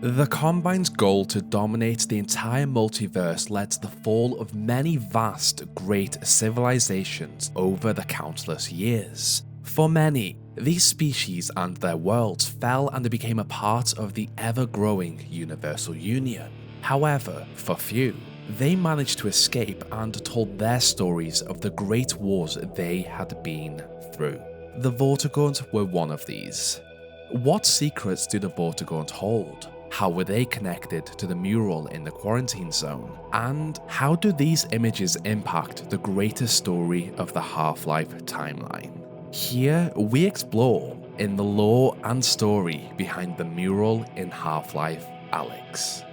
The Combine's goal to dominate the entire multiverse led to the fall of many vast, great civilizations over the countless years. For many, these species and their worlds fell and became a part of the ever-growing Universal Union. However, for few, they managed to escape and told their stories of the great wars they had been through. The Vortigaunt were one of these. What secrets do the Vortigaunt hold? How were they connected to the mural in the quarantine zone? And how do these images impact the greater story of the Half-Life timeline? Here we explore in the lore and story behind the mural in Half-Life Alyx.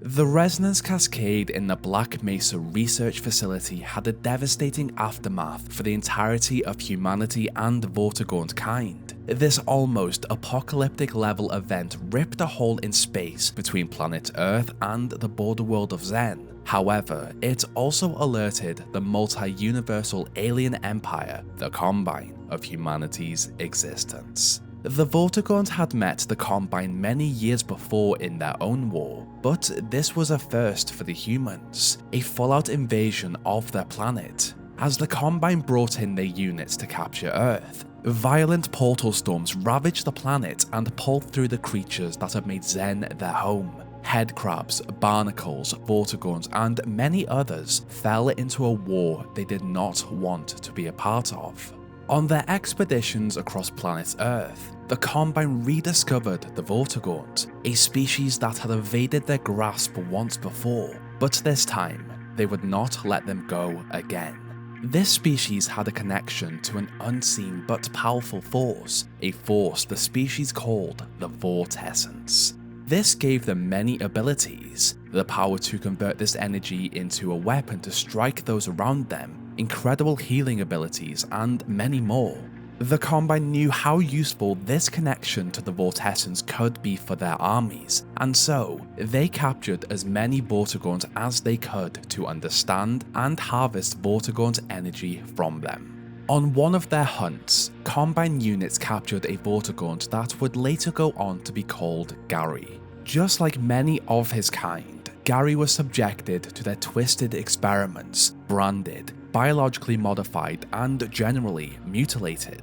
The resonance cascade in the Black Mesa research facility had a devastating aftermath for the entirety of humanity and Vortigaunt kind. This almost apocalyptic level event ripped a hole in space between planet Earth and the border world of Xen. However, it also alerted the multi-universal alien empire, the Combine, of humanity's existence. The Vortigaunt had met the Combine many years before in their own war, but this was a first for the humans, a full-out invasion of their planet. As the Combine brought in their units to capture Earth, violent portal storms ravaged the planet and pulled through the creatures that had made Xen their home. Headcrabs, barnacles, Vortigaunts, and many others fell into a war they did not want to be a part of. On their expeditions across planet Earth, the Combine rediscovered the Vortigaunt, a species that had evaded their grasp once before, but this time, they would not let them go again. This species had a connection to an unseen but powerful force, a force the species called the Vortessence. This gave them many abilities, the power to convert this energy into a weapon to strike those around them, incredible healing abilities, and many more. The Combine knew how useful this connection to the Vortessence could be for their armies, and so they captured as many Vortigaunt as they could to understand and harvest Vortigaunt energy from them. On one of their hunts, Combine units captured a Vortigaunt that would later go on to be called Gary. Just like many of his kind, Gary was subjected to their twisted experiments, branded, biologically modified, and generally mutilated.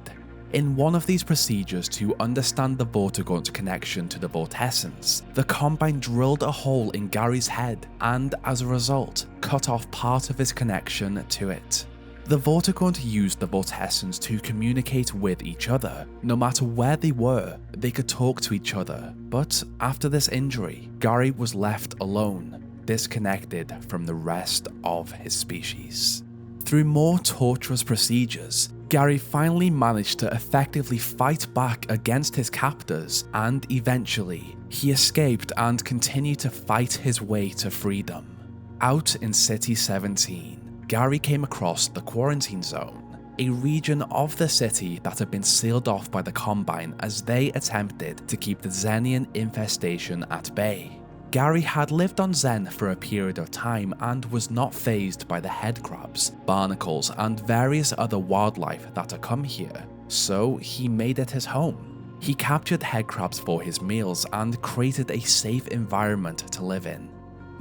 In one of these procedures to understand the Vortigaunt connection to the Vortessence, the Combine drilled a hole in Gary's head and, as a result, cut off part of his connection to it. The Vortigaunt used the Vortessence to communicate with each other. No matter where they were, they could talk to each other, but after this injury, Gary was left alone, disconnected from the rest of his species. Through more torturous procedures, Gary finally managed to effectively fight back against his captors, and eventually, he escaped and continued to fight his way to freedom. Out in City 17, Gary came across the Quarantine Zone, a region of the city that had been sealed off by the Combine as they attempted to keep the Xenian infestation at bay. Gary had lived on Xen for a period of time and was not fazed by the headcrabs, barnacles, and various other wildlife that had come here, so he made it his home. He captured headcrabs for his meals and created a safe environment to live in.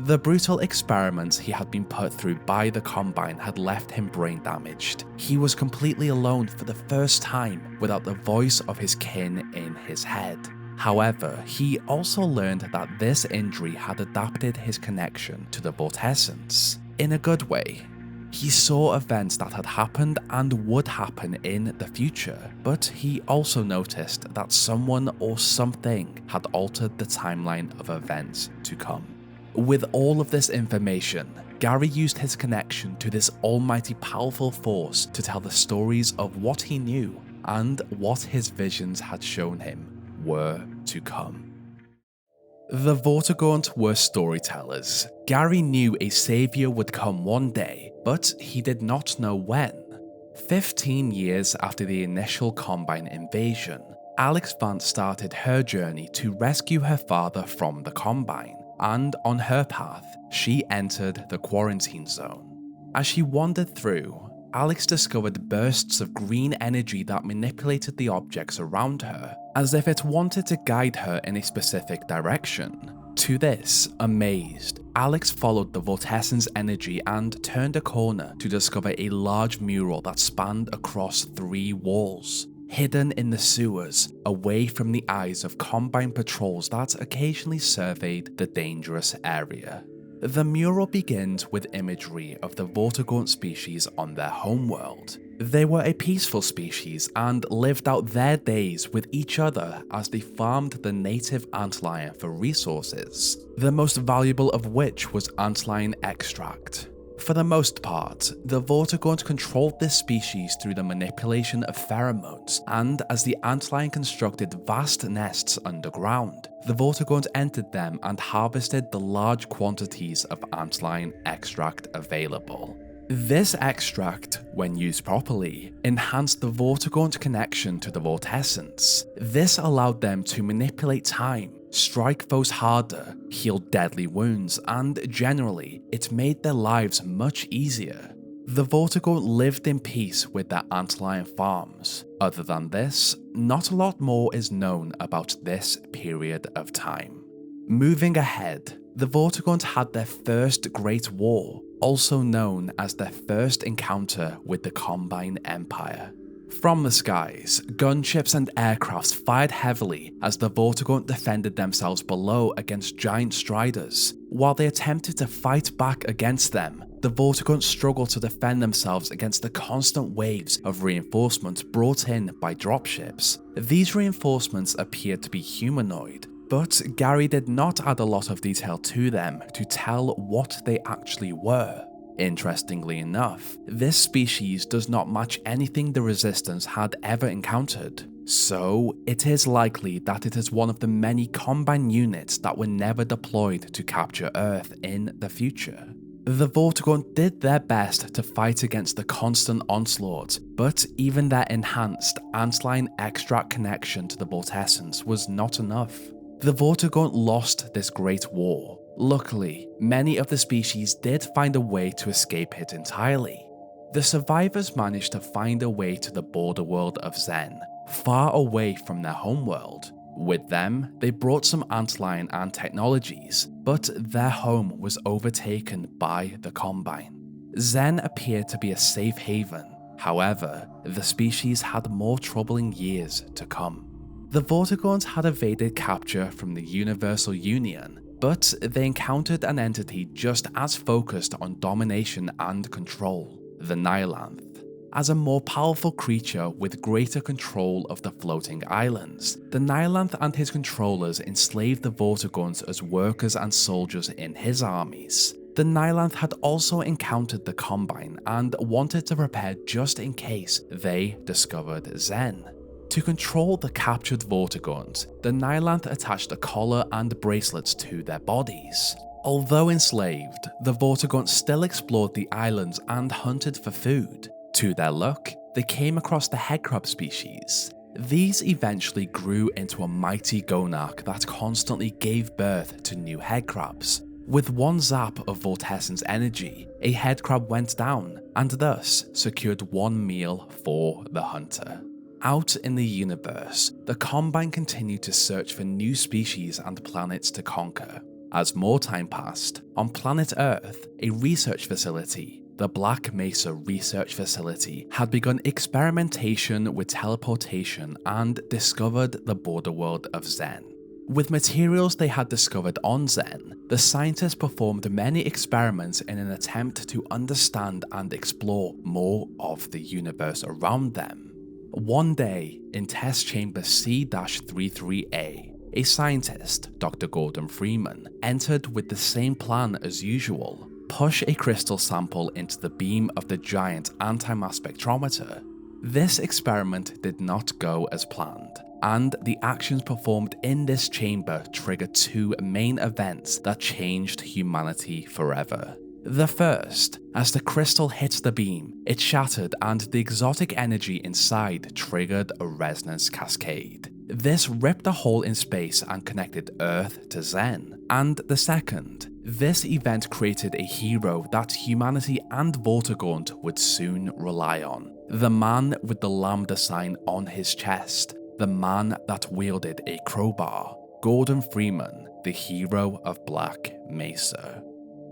The brutal experiments he had been put through by the Combine had left him brain damaged. He was completely alone for the first time without the voice of his kin in his head. However, he also learned that this injury had adapted his connection to the Vortessence in a good way. He saw events that had happened and would happen in the future, but he also noticed that someone or something had altered the timeline of events to come. With all of this information, Gary used his connection to this almighty powerful force to tell the stories of what he knew and what his visions had shown him were to come. The Vortigaunt were storytellers. Gary knew a savior would come one day, but he did not know when. 15 years after the initial Combine invasion, Alyx Vance started her journey to rescue her father from the Combine, and on her path, she entered the Quarantine Zone. As she wandered through, Alyx discovered bursts of green energy that manipulated the objects around her, as if it wanted to guide her in a specific direction. To this, amazed, Alyx followed the vortescence energy and turned a corner to discover a large mural that spanned across 3 walls. Hidden in the sewers, away from the eyes of Combine patrols that occasionally surveyed the dangerous area. The mural begins with imagery of the Vortigaunt species on their homeworld. They were a peaceful species and lived out their days with each other as they farmed the native antlion for resources, the most valuable of which was antlion extract. For the most part, the Vortigaunt controlled this species through the manipulation of pheromones, and as the antlion constructed vast nests underground, the Vortigaunt entered them and harvested the large quantities of antlion extract available. This extract, when used properly, enhanced the Vortigaunt connection to the vortescence. This allowed them to manipulate time, strike foes harder, heal deadly wounds, and generally, it made their lives much easier. The Vortigaunt lived in peace with their antlion farms. Other than this, not a lot more is known about this period of time. Moving ahead, the Vortigaunt had their first Great War, also known as their first encounter with the Combine Empire. From the skies, gunships and aircrafts fired heavily as the Vortigaunt defended themselves below against giant striders. While they attempted to fight back against them, the Vortigaunt struggled to defend themselves against the constant waves of reinforcements brought in by dropships. These reinforcements appeared to be humanoid, but Gary did not add a lot of detail to them to tell what they actually were. Interestingly enough, this species does not match anything the Resistance had ever encountered, so it is likely that it is one of the many Combine units that were never deployed to capture Earth in the future. The Vortigaunt did their best to fight against the constant onslaught, but even their enhanced antlion extract connection to the vortescence was not enough. The Vortigaunt lost this great war. Luckily, many of the species did find a way to escape it entirely. The survivors managed to find a way to the border world of Zen, far away from their homeworld. With them, they brought some antlion and technologies, but their home was overtaken by the Combine. Zen appeared to be a safe haven. However, the species had more troubling years to come. The Vortigaunt had evaded capture from the Universal Union, but they encountered an entity just as focused on domination and control, the Nihilanth. As a more powerful creature with greater control of the floating islands, the Nihilanth and his controllers enslaved the Vortigaunt as workers and soldiers in his armies. The Nihilanth had also encountered the Combine and wanted to prepare just in case they discovered Zen. To control the captured Vortigaunt, the Nihilanth attached a collar and bracelets to their bodies. Although enslaved, the Vortigaunt still explored the islands and hunted for food. To their luck, they came across the headcrab species. These eventually grew into a mighty gonarch that constantly gave birth to new headcrabs. With one zap of vortescence energy, a headcrab went down, and thus secured one meal for the hunter. Out in the universe, the Combine continued to search for new species and planets to conquer. As more time passed, on planet Earth, a research facility, the Black Mesa Research Facility, had begun experimentation with teleportation and discovered the border world of Zen. With materials they had discovered on Zen, the scientists performed many experiments in an attempt to understand and explore more of the universe around them. One day, in test chamber C-33A, a scientist, Dr. Gordon Freeman, entered with the same plan as usual: push a crystal sample into the beam of the giant anti-mass spectrometer. This experiment did not go as planned, and the actions performed in this chamber triggered 2 main events that changed humanity forever. The first, as the crystal hit the beam, it shattered and the exotic energy inside triggered a resonance cascade. This ripped a hole in space and connected Earth to Zen. And the second, This event created a hero that humanity and Vortigaunt would soon rely on. The man with the lambda sign on his chest, the man that wielded a crowbar, Gordon Freeman, the hero of Black Mesa.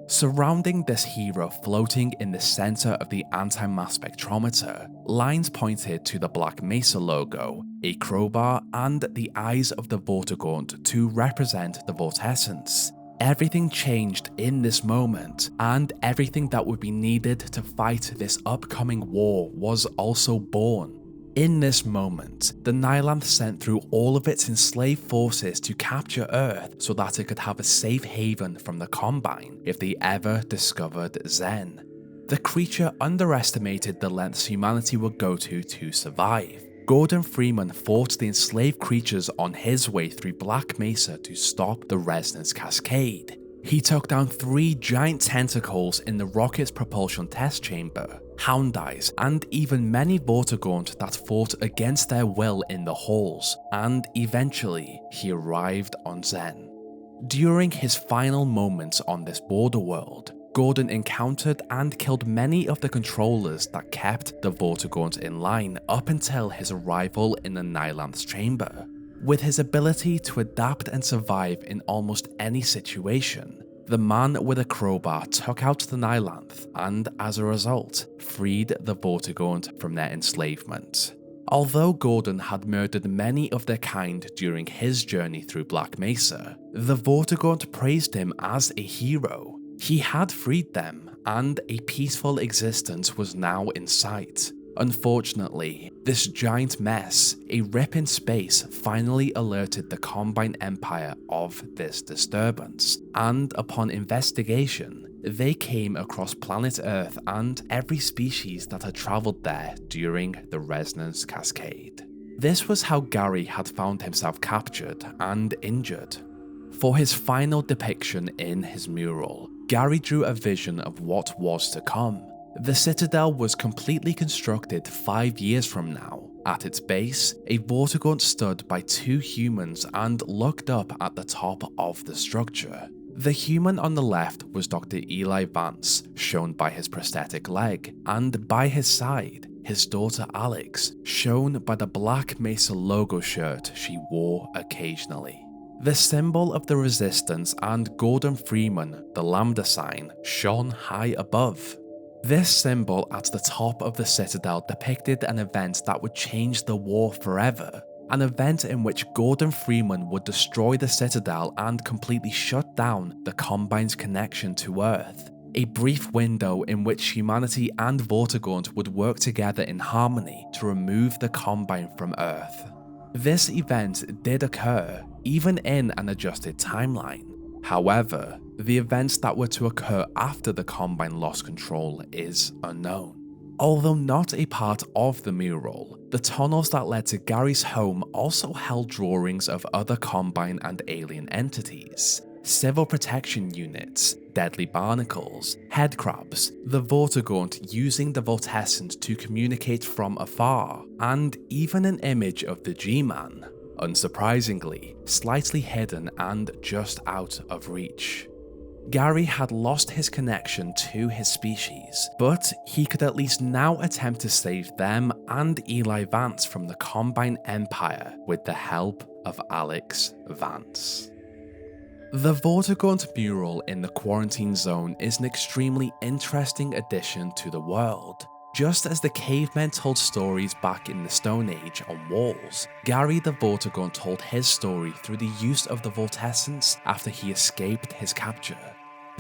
Surrounding this hero floating in the center of the anti-mass spectrometer, lines pointed to the Black Mesa logo, a crowbar, and the eyes of the Vortigaunt to represent the Vortessence. Everything changed in this moment, and everything that would be needed to fight this upcoming war was also born. In this moment, the Nylanth sent through all of its enslaved forces to capture Earth so that it could have a safe haven from the Combine if they ever discovered Zen. The creature underestimated the lengths humanity would go to survive. Gordon Freeman fought the enslaved creatures on his way through Black Mesa to stop the resonance cascade. He took down 3 giant tentacles in the rocket's propulsion test chamber, hound eyes, and even many Vortigaunt that fought against their will in the halls, and eventually he arrived on Zen. During his final moments on this border world, Gordon encountered and killed many of the controllers that kept the Vortigaunt in line up until his arrival in the Nylanth's chamber. With his ability to adapt and survive in almost any situation, the man with a crowbar took out the Nylanth and, as a result, freed the Vortigaunt from their enslavement. Although Gordon had murdered many of their kind during his journey through Black Mesa, the Vortigaunt praised him as a hero. He had freed them, and a peaceful existence was now in sight. Unfortunately, this giant mess, a rip in space, finally alerted the Combine Empire of this disturbance, and upon investigation, they came across planet Earth and every species that had traveled there during the resonance cascade. This was how Gary had found himself captured and injured. For his final depiction in his mural, Gary drew a vision of what was to come. The Citadel was completely constructed 5 years from now. At its base, a Vortigaunt stood by 2 humans and looked up at the top of the structure. The human on the left was Dr. Eli Vance, shown by his prosthetic leg, and by his side, his daughter Alyx, shown by the Black Mesa logo shirt she wore occasionally. The symbol of the resistance and Gordon Freeman, the lambda sign, shone high above. This symbol at the top of the Citadel depicted an event that would change the war forever. An event in which Gordon Freeman would destroy the Citadel and completely shut down the Combine's connection to Earth. A brief window in which humanity and Vortigaunt would work together in harmony to remove the Combine from Earth. This event did occur, even in an adjusted timeline. However, the events that were to occur after the Combine lost control is unknown. Although not a part of the mural, the tunnels that led to Gary's home also held drawings of other Combine and alien entities, civil protection units, deadly barnacles, headcrabs, the Vortigaunt using the Vortessence to communicate from afar, and even an image of the G-Man, unsurprisingly, slightly hidden and just out of reach. Gary had lost his connection to his species, but he could at least now attempt to save them and Eli Vance from the Combine Empire with the help of Alyx Vance. The Vortigaunt mural in the quarantine zone is an extremely interesting addition to the world. Just as the cavemen told stories back in the Stone Age on walls, Gary the Vortigaunt told his story through the use of the Vortessence after he escaped his capture.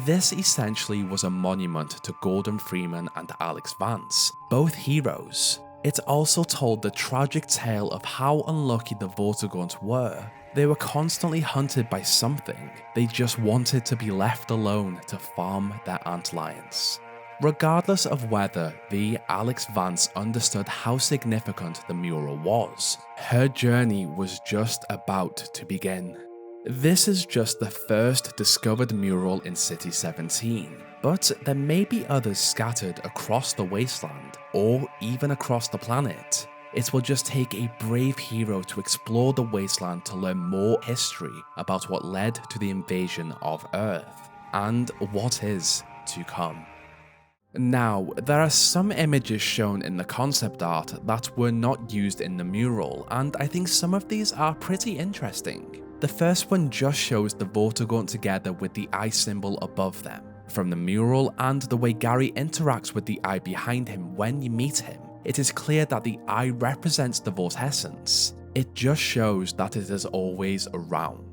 This essentially was a monument to Gordon Freeman and Alyx Vance, both heroes. It also told the tragic tale of how unlucky the Vortigaunt were. They were constantly hunted by something, they just wanted to be left alone to farm their antlions. Regardless of whether the Alyx Vance understood how significant the mural was, her journey was just about to begin. This is just the first discovered mural in City 17, but there may be others scattered across the wasteland or even across the planet. It will just take a brave hero to explore the wasteland to learn more history about what led to the invasion of Earth. and what is to come. Now, there are some images shown in the concept art that were not used in the mural, and I think some of these are pretty interesting. The first one just shows the Vortigaunt together with the eye symbol above them. From the mural and the way Gary interacts with the eye behind him when you meet him, it is clear that the eye represents the Vortessence. It just shows that it is always around.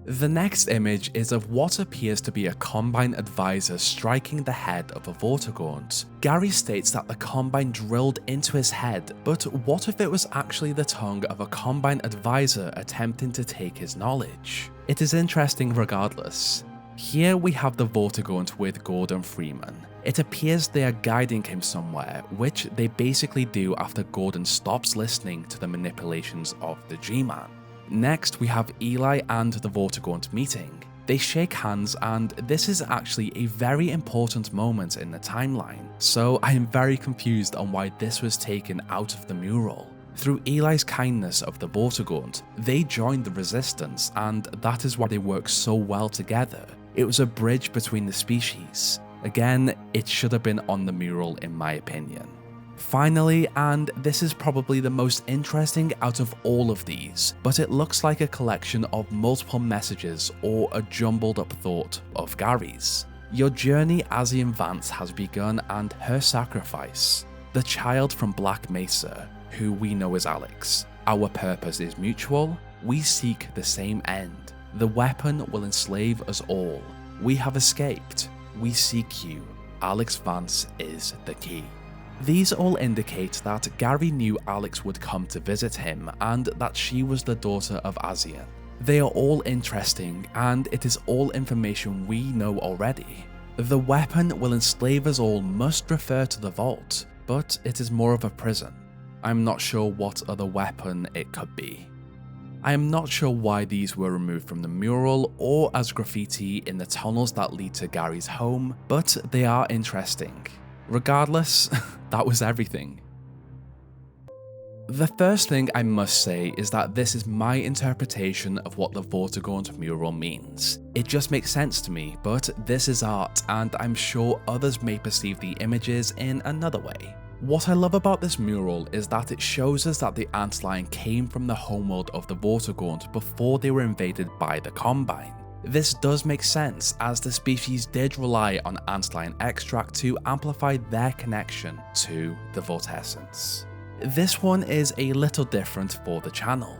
The next image is of what appears to be a Combine advisor striking the head of a Vortigaunt. Gary states that the Combine drilled into his head, but what if it was actually the tongue of a Combine advisor attempting to take his knowledge? It is interesting regardless. Here we have the Vortigaunt with Gordon Freeman. It appears they are guiding him somewhere, which they basically do after Gordon stops listening to the manipulations of the G-Man. Next, we have Eli and the Vortigaunt meeting. They shake hands, and this is actually a very important moment in the timeline, so I am very confused on why this was taken out of the mural. Through Eli's kindness of the Vortigaunt, they joined the resistance, and that is why they work so well together. It was a bridge between the species. Again, it should have been on the mural in my opinion. Finally, and this is probably the most interesting out of all of these, but it looks like a collection of multiple messages or a jumbled up thought of Gary's. Your journey as Ian Vance has begun, and her sacrifice. The child from Black Mesa, who we know as Alyx. Our purpose is mutual, we seek the same end. The weapon will enslave us all. We have escaped, we seek you. Alyx Vance is the key. These all indicate that Gary knew Alyx would come to visit him and that she was the daughter of Azian. They are all interesting, and it is all information we know already. The weapon will enslave us all must refer to the vault, but it is more of a prison. I'm not sure what other weapon it could be. I am not sure why these were removed from the mural or as graffiti in the tunnels that lead to Gary's home, but they are interesting. Regardless, that was everything. The first thing I must say is that this is my interpretation of what the Vortigaunt mural means. It just makes sense to me, but this is art, and I'm sure others may perceive the images in another way. What I love about this mural is that it shows us that the antlion came from the homeworld of the Vortigaunt before they were invaded by the Combine. This does make sense, as the species did rely on antlion extract to amplify their connection to the Vortessence. This one is a little different for the channel.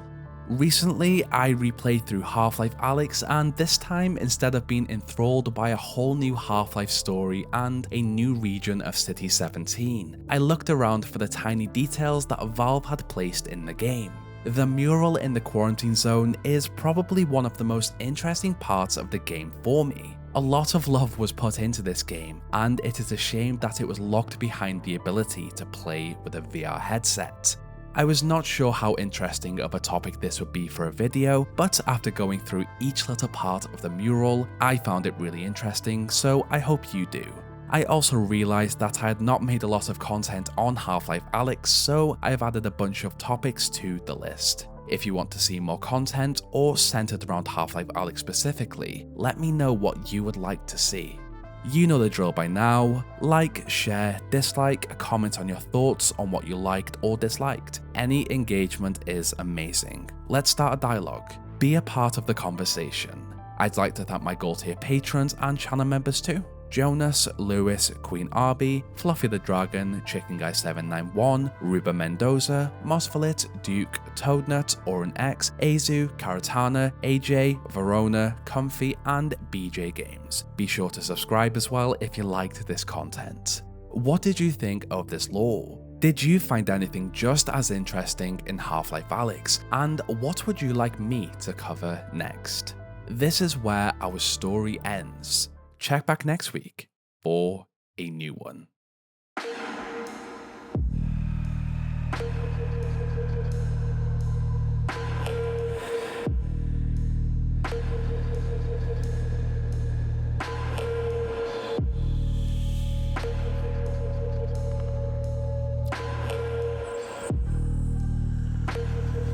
Recently, I replayed through Half-Life Alyx, and this time, instead of being enthralled by a whole new Half-Life story and a new region of City 17, I looked around for the tiny details that Valve had placed in the game. The mural in the quarantine zone is probably one of the most interesting parts of the game for me. A lot of love was put into this game, and it is a shame that it was locked behind the ability to play with a VR headset. I was not sure how interesting of a topic this would be for a video, but after going through each little part of the mural, I found it really interesting, so I hope you do. I also realised that I had not made a lot of content on Half-Life Alyx, so I've added a bunch of topics to the list. If you want to see more content or centered around Half-Life Alyx specifically, let me know what you would like to see. You know the drill by now. Like, share, dislike, comment on your thoughts on what you liked or disliked. Any engagement is amazing. Let's start a dialogue. Be a part of the conversation. I'd like to thank my gold tier patrons and channel members too. Jonas, Lewis, Queen Arby, Fluffy the Dragon, Chicken Guy 791, Ruba Mendoza, Mosfelit, Duke, Toadnut, Oren X, Azu, Karatana, AJ, Verona, Comfy, and BJ Games. Be sure to subscribe as well if you liked this content. What did you think of this lore? Did you find anything just as interesting in Half-Life Alyx? And what would you like me to cover next? This is where our story ends. Check back next week for a new one.